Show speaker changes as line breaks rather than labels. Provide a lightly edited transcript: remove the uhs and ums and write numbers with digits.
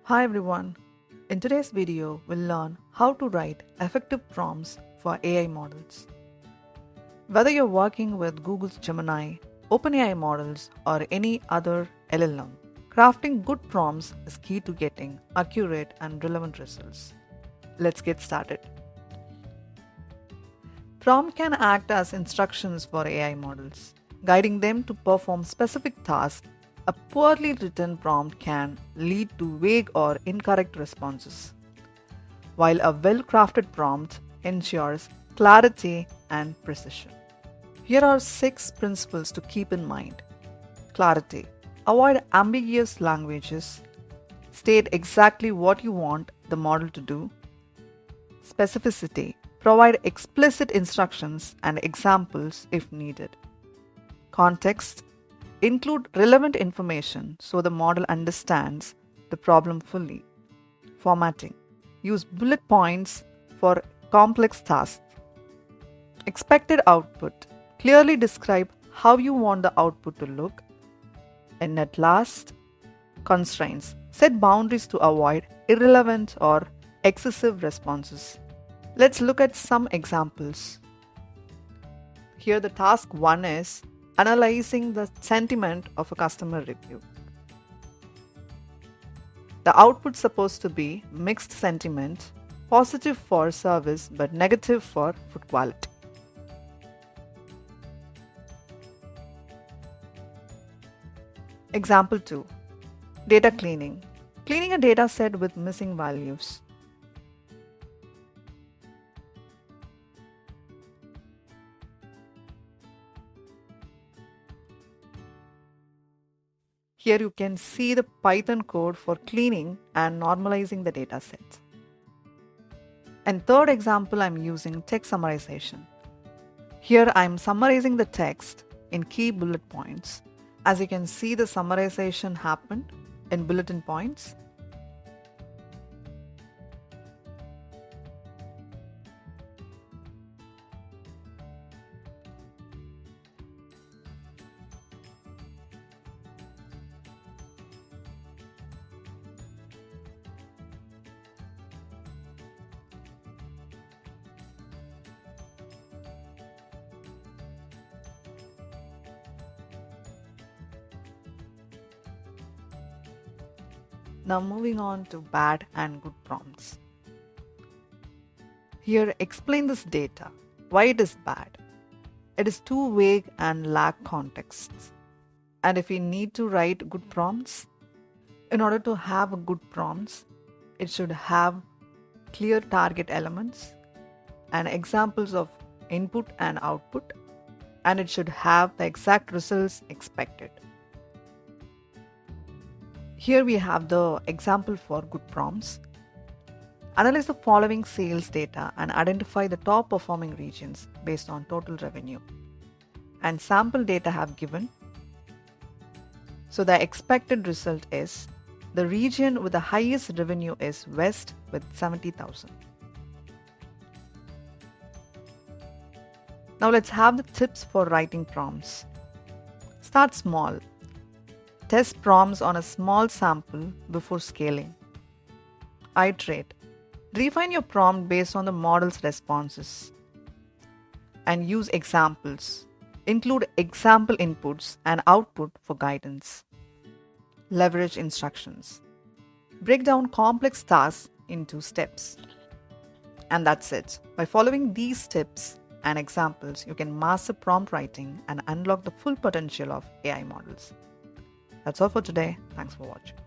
Hi everyone. In today's video, we'll learn how to write effective prompts for AI models. Whether you're working with Google's Gemini, OpenAI models, or any other LLM, crafting good prompts is key to getting accurate and relevant results. Let's get started. Prompt can act as instructions for AI models, guiding them to perform specific tasks. A poorly written prompt can lead to vague or incorrect responses, while a well-crafted prompt ensures clarity and precision. Here are 6 principles to keep in mind. Clarity. Avoid ambiguous languages. State exactly what you want the model to do. Specificity. Provide explicit instructions and examples if needed. Context. Include relevant information so the model understands the problem fully. Formatting. Use bullet points for complex tasks. Expected output. Clearly describe how you want the output to look. And at last, constraints. Set boundaries to avoid irrelevant or excessive responses. Let's look at some examples. Here the task 1 is analyzing the sentiment of a customer review. The output is supposed to be mixed sentiment, positive for service but negative for food quality. Example 2. Data cleaning. Cleaning a data set with missing values. Here you can see the Python code for cleaning and normalizing the data sets. And third example, I'm using text summarization. Here I'm summarizing the text in key bullet points. As you can see, the summarization happened in bulletin points. Now moving on to bad and good prompts. Here explain this data, why it is bad. It is too vague and lack context. And if we need to write good prompts, in order to have good prompts, it should have clear target elements and examples of input and output, and it should have the exact results expected. Here we have the example for good prompts. Analyze the following sales data and identify the top performing regions based on total revenue. And sample data have given. So the expected result is the region with the highest revenue is West with 70,000. Now let's have the tips for writing prompts. Start small. Test prompts on a small sample before scaling. Iterate. Refine your prompt based on the model's responses. And use examples. Include example inputs and output for guidance. Leverage instructions. Break down complex tasks into steps. And that's it. By following these tips and examples, you can master prompt writing and unlock the full potential of AI models. That's all for today. Thanks for watching.